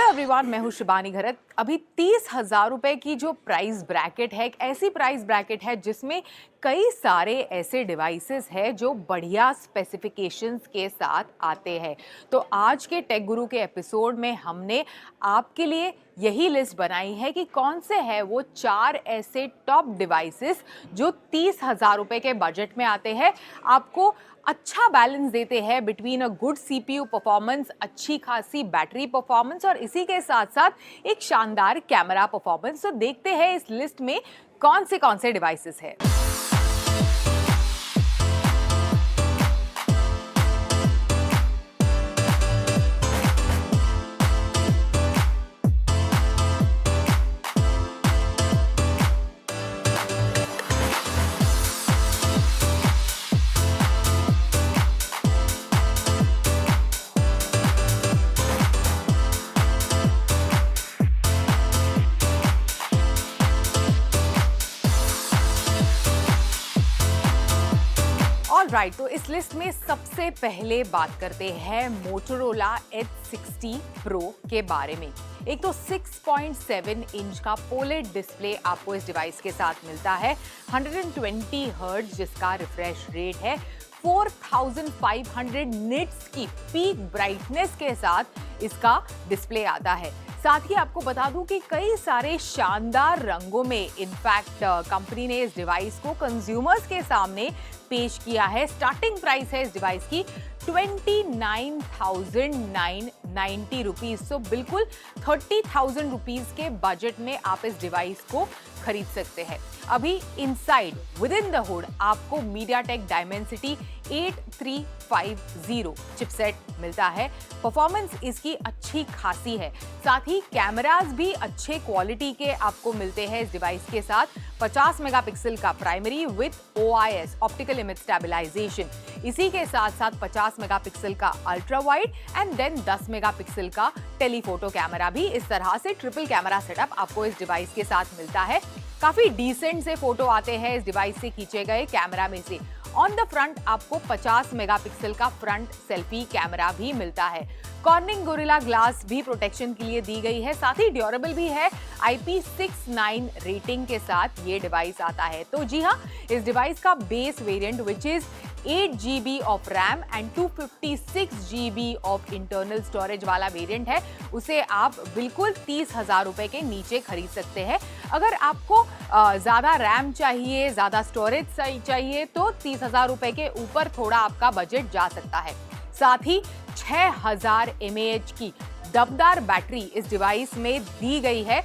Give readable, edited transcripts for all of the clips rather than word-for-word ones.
Everyone, मैं हूँ शिबानी घरत। अभी 30,000 रुपए की जो प्राइस ब्रैकेट है, एक ऐसी प्राइस ब्रैकेट है जिसमें कई सारे ऐसे डिवाइसेस हैं जो बढ़िया स्पेसिफिकेशंस के साथ आते हैं। तो आज के टेक गुरु के एपिसोड में हमने आपके लिए यही लिस्ट बनाई है कि कौन से हैं वो 4 ऐसे टॉप डिवाइसेस जो 30,000 रुपए के बजट में आते हैं, आपको अच्छा बैलेंस देते हैं between a good CPU performance, अच्छी खासी बैटरी परफॉर्मेंस और इसी के साथ साथ एक शानदार कैमरा परफॉर्मेंस। तो देखते हैं इस लिस्ट में कौन से डिवाइसेस हैं। राइट, तो इस लिस्ट में सबसे पहले बात करते हैं मोटोरोला Edge 60 Pro के बारे में। एक तो 6.7 इंच का पोलेड डिस्प्ले आपको इस डिवाइस के साथ मिलता है, 120 हर्ट्ज जिसका रिफ्रेश रेट है, 4500 निट्स की पीक ब्राइटनेस के साथ इसका डिस्प्ले आता है। साथ ही आपको बता दूं कि कई सारे शानदार रंगों में इनफैक्ट कंपनी ने इस डिवाइस को कंज्यूमर्स के सामने पेश किया है। स्टार्टिंग प्राइस है इस डिवाइस की 29,990 रुपीज। सो बिल्कुल 30,000 रुपीज के बजट में आप इस डिवाइस को खरीद सकते हैं। अभी inside with in the hood आपको MediaTek Dimensity 8350 चिपसेट मिलता है। परफॉर्मेंस इसकी अच्छी खासी है, साथ ही कैमरास भी अच्छे क्वालिटी के आपको मिलते हैं इस डिवाइस के साथ। 50 मेगापिक्सल का primary with OIS optical image stabilisation, इसी के साथ साथ 50 मेगापिक्सल का ultra wide and then 10 megapixel का टेलीफोटो कैमरा भी। इस तरह से ट्रिपल कैमरा सेटअप आपको इस डिवाइस के साथ मिलता है। काफी डिसेंट से फोटो आते हैं इस डिवाइस से खींचे गए कैमरा में से। ऑन द फ्रंट आपको 50 मेगापिक्सल का फ्रंट सेल्फी कैमरा भी मिलता है। कॉर्निंग गोरिल्ला ग्लास भी प्रोटेक्शन के लिए दी गई है, साथ ही ड्यूरेबल भी है। IP69 रेटिंग के साथ ये डिवाइस आता है। तो जी हाँ, इस डिवाइस का base variant which is 8 GB of RAM and 256 GB of internal storage वाला वेरिएंट है, उसे आप बिल्कुल 30,000 रुपए के नीचे खरीद सकते हैं। अगर आपको ज्यादा रैम चाहिए, ज्यादा स्टोरेज चाहिए तो 30,000 रुपए के ऊपर थोड़ा आपका बजट जा सकता है। साथ ही 6000 mAh की दमदार बैटरी इस डिवाइस में दी गई है।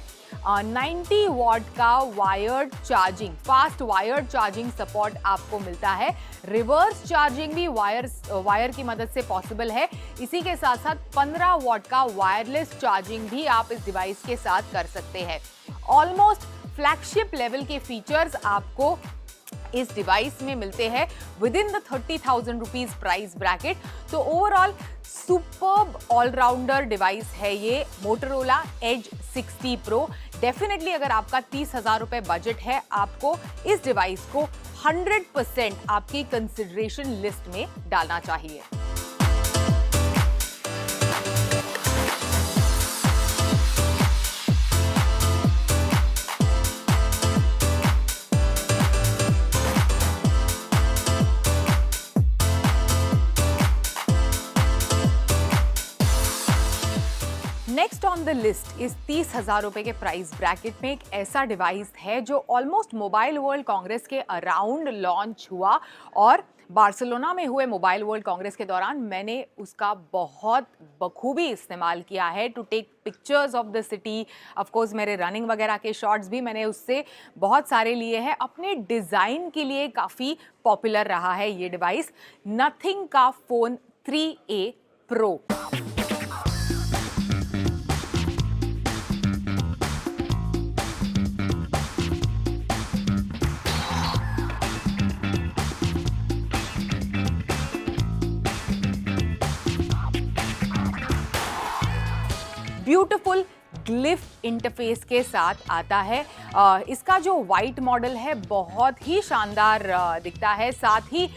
90 वॉट का wired charging, fast wired charging support आपको मिलता है। रिवर्स चार्जिंग भी वायर की मदद से पॉसिबल है। इसी के साथ साथ 15 वॉट का वायरलेस चार्जिंग भी आप इस डिवाइस के साथ कर सकते हैं। ऑलमोस्ट फ्लैगशिप लेवल के फीचर्स आपको इस डिवाइस में मिलते हैं with in the 30,000 rupees price bracket. तो ओवरऑल सुपर्ब ऑलराउंडर डिवाइस है ये मोटोरोला Edge 60 Pro। डेफिनेटली अगर आपका 30,000 रुपए बजट है, आपको इस डिवाइस को 100% आपकी कंसिडरेशन लिस्ट में डालना चाहिए। नेक्स्ट ऑन द लिस्ट इस 30,000 रुपए के प्राइस ब्रैकेट में एक ऐसा डिवाइस है जो ऑलमोस्ट मोबाइल वर्ल्ड कांग्रेस के अराउंड लॉन्च हुआ और बार्सिलोना में हुए मोबाइल वर्ल्ड कांग्रेस के दौरान मैंने उसका बहुत बखूबी इस्तेमाल किया है to take pictures of the city. Of course मेरे रनिंग वगैरह के शॉट्स भी मैंने उससे बहुत सारे लिए हैं। अपने डिज़ाइन के लिए काफ़ी पॉपुलर रहा है ये डिवाइस। नथिंग का phone 3A Pro। Beautiful glyph interface के साथ आता है। इसका जो वाइट मॉडल है बहुत ही शानदार दिखता है। साथ ही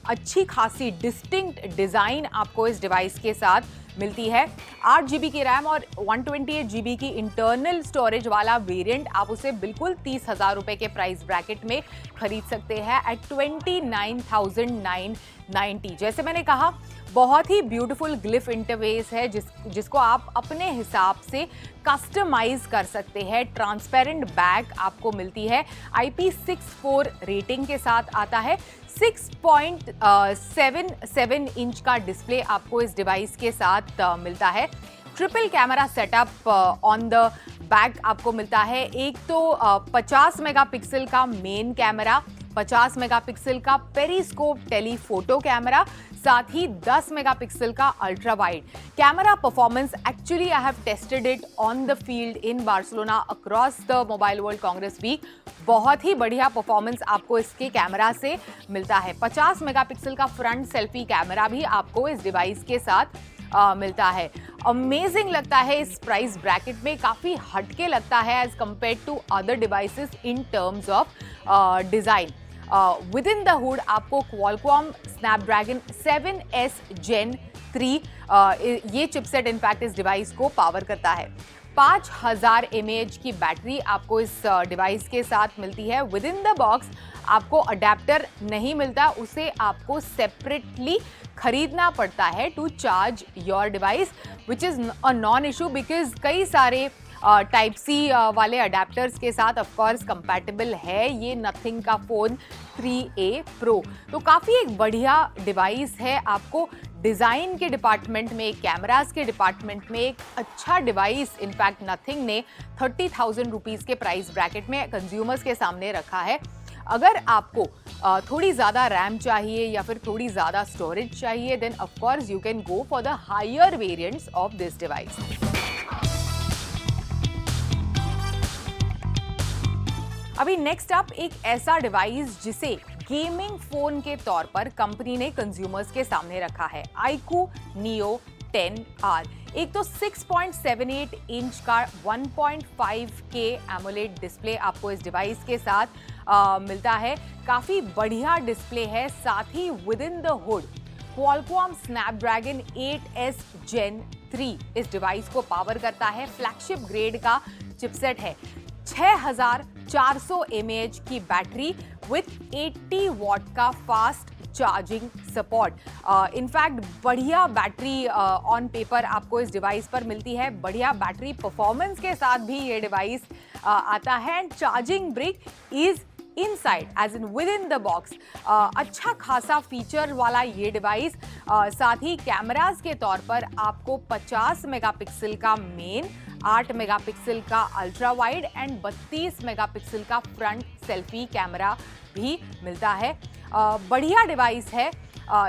अच्छी खासी डिस्टिंक्ट डिजाइन आपको इस डिवाइस के साथ मिलती है। 8 GB की रैम और 128 GB की इंटरनल स्टोरेज वाला वेरिएंट आप उसे बिल्कुल 30,000 रुपए के प्राइस ब्रैकेट में खरीद सकते हैं एट 29,990। जैसे मैंने कहा, बहुत ही ब्यूटीफुल ग्लिफ इंटरफेस है जिसको आप अपने हिसाब से कस्टमाइज कर सकते हैं। ट्रांसपेरेंट बैक आपको मिलती है, IP64 रेटिंग के साथ आता है। 6.77 इंच का डिस्प्ले आपको इस डिवाइस के साथ मिलता है। Triple camera setup on the back आपको मिलता है। एक तो 50 मेगापिक्सल का मेन कैमरा, 50 मेगापिक्सल का पेरिस्कोप टेलीफोटो कैमरा, साथ ही 10 मेगापिक्सल का ultra wide camera performance. Actually I have tested it on the field in Barcelona across the Mobile World Congress week. बहुत ही बढ़िया परफॉर्मेंस आपको इसके कैमरा से मिलता है। 50 मेगापिक्सल का फ्रंट सेल्फी कैमरा भी आपको इस डिवाइस के साथ मिलता है। अमेजिंग लगता है इस प्राइस ब्रैकेट में, काफी हटके लगता है as compare to other devices in terms of design. With in the hood आपको क्वालकॉम स्नैपड्रैगन 7S Gen 3 ये चिपसेट इनफैक्ट इस डिवाइस को पावर करता है। 5000 mAh की बैटरी आपको इस डिवाइस के साथ मिलती है। विद इन द बॉक्स आपको अडेप्टर नहीं मिलता, उसे आपको सेपरेटली खरीदना पड़ता है to charge your device, which is a non issue because कई सारे टाइप सी वाले अडेप्टर्स के साथ ऑफकोर्स कंपैटिबल है ये नथिंग का फ़ोन 3A Pro। तो काफ़ी एक बढ़िया डिवाइस है। आपको डिज़ाइन के डिपार्टमेंट में, कैमरास के डिपार्टमेंट में एक अच्छा डिवाइस इनफैक्ट नथिंग ने 30,000 रुपीज़ के प्राइस ब्रैकेट में कंज्यूमर्स के सामने रखा है। अगर आपको थोड़ी ज़्यादा रैम चाहिए या फिर थोड़ी ज़्यादा स्टोरेज चाहिए, then of course you can go for the higher variants of this device. अभी नेक्स्ट अप एक ऐसा डिवाइस जिसे गेमिंग फोन के तौर पर कंपनी ने कंज्यूमर्स के सामने रखा है, iQOO Neo 10R। एक तो 6.78 इंच का 1.5K AMOLED डिस्प्ले आपको इस डिवाइस के साथ मिलता है। काफी बढ़िया डिस्प्ले है। साथ ही with in the hood Qualcomm Snapdragon 8S Gen 3 इस डिवाइस को पावर करता है। फ्लैगशिप ग्रेड का चिपसेट है। 6400 mAh की बैटरी विथ 80 वॉट का फास्ट चार्जिंग सपोर्ट। इनफैक्ट बढ़िया बैटरी ऑन पेपर आपको इस डिवाइस पर मिलती है। बढ़िया बैटरी परफॉर्मेंस के साथ भी ये डिवाइस आता है। And charging brick is inside as in with in the box. अच्छा खासा फीचर वाला ये डिवाइस। साथ ही कैमरास के तौर पर आपको 50 मेगापिक्सल का मेन, 8 मेगापिक्सल का अल्ट्रा वाइड एंड 32 मेगापिक्सल का फ्रंट सेल्फी कैमरा भी मिलता है। बढ़िया डिवाइस है।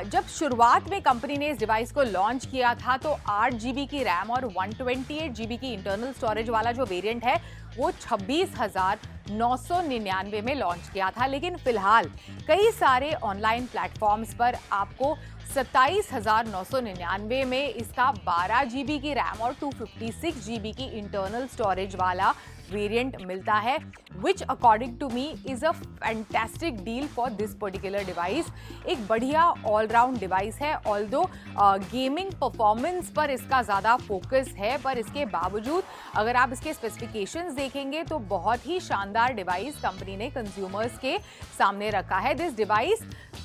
जब शुरुआत में कंपनी ने इस डिवाइस को लॉन्च किया था तो 8 GB की रैम और 128 GB की इंटरनल स्टोरेज वाला जो वेरिएंट है वो 26,999 में लॉन्च किया था। लेकिन फिलहाल कई सारे ऑनलाइन प्लेटफॉर्म्स पर आपको 27,999 में इसका 12 GB की रैम और 256 GB की इंटरनल स्टोरेज वाला वेरिएंट मिलता है, which according to me is a fantastic deal for this particular device. एक बढ़िया ऑलराउंड डिवाइस है। ऑल्दो गेमिंग परफॉर्मेंस पर इसका ज़्यादा फोकस है, पर इसके बावजूद अगर आप इसके स्पेसिफिकेशंस देखेंगे तो बहुत ही शानदार डिवाइस कंपनी ने कंज्यूमर्स के सामने रखा है। This device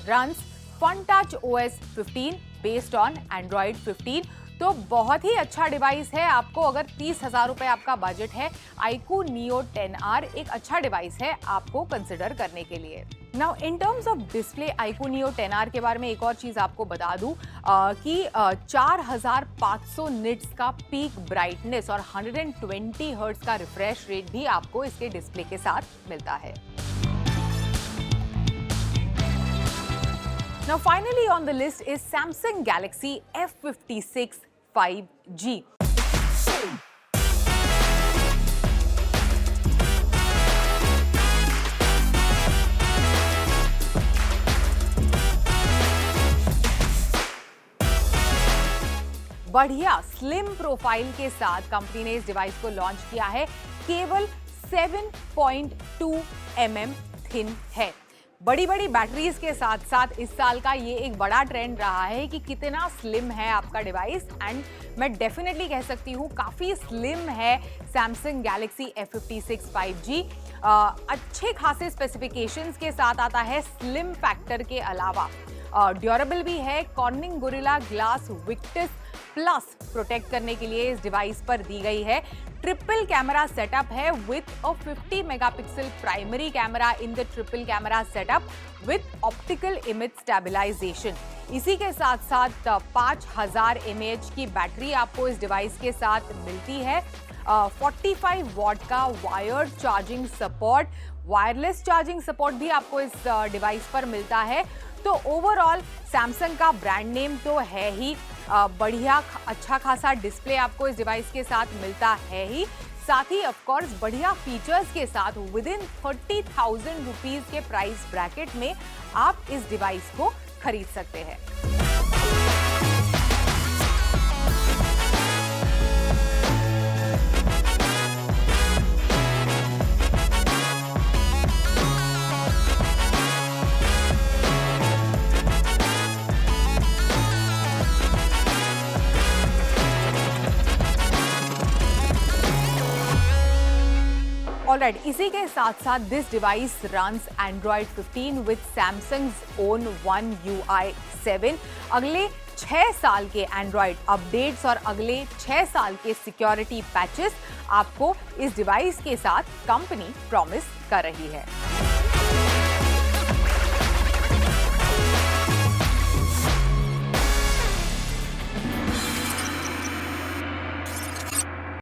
runs FunTouch OS 15 based on Android 15। तो बहुत ही अच्छा डिवाइस है। आपको अगर 30,000 रुपए आपका बजट है, iQOO Neo 10R एक अच्छा डिवाइस है आपको कंसिडर करने के लिए। Now in terms of display iQOO Neo 10R के बारे में एक और चीज आपको बता दूं कि 4500 निट्स का पीक ब्राइटनेस और 120 हर्ट्ज का रिफ्रेश रेट भी आपको इसके डिस्प्ले के साथ मिलता है। Now finally on the list is Samsung Galaxy F56 5G. बढ़िया स्लिम प्रोफाइल के साथ कंपनी ने इस डिवाइस को लॉन्च किया है। केवल 7.2 mm थिन है। बड़ी बड़ी बैटरीज के साथ साथ इस साल का ये एक बड़ा ट्रेंड रहा है कि कितना स्लिम है आपका डिवाइस, एंड मैं डेफिनेटली कह सकती हूँ काफ़ी स्लिम है सैमसंग गैलेक्सी F56 5G। अच्छे खासे स्पेसिफिकेशंस के साथ आता है स्लिम फैक्टर के अलावा। ड्यूरेबल भी है, Corning Gorilla Glass Victus Plus protect करने के लिए इस डिवाइस पर दी गई है। ट्रिपल कैमरा सेटअप है with a 50 megapixel primary camera in the triple camera setup with optical image stabilisation. इसी के साथ साथ 5000 mAh की बैटरी आपको इस डिवाइस के साथ मिलती है। 45 वॉट का wired charging support, wireless charging support भी आपको इस डिवाइस पर मिलता है। तो ओवरऑल सैमसंग का ब्रांड नेम तो है ही, बढ़िया अच्छा खासा डिस्प्ले आपको इस डिवाइस के साथ मिलता है ही, साथ ही ऑफ कोर्स बढ़िया फीचर्स के साथ विद इन 30,000 रुपीज के प्राइस ब्रैकेट में आप इस डिवाइस को खरीद सकते हैं। ऑलराइट, इसी के साथ साथ this device runs Android 15 with Samsung's own One UI 7। अगले 6 साल के एंड्रॉयड अपडेट्स और अगले 6 साल के सिक्योरिटी पैचेस आपको इस डिवाइस के साथ कंपनी प्रॉमिस कर रही है।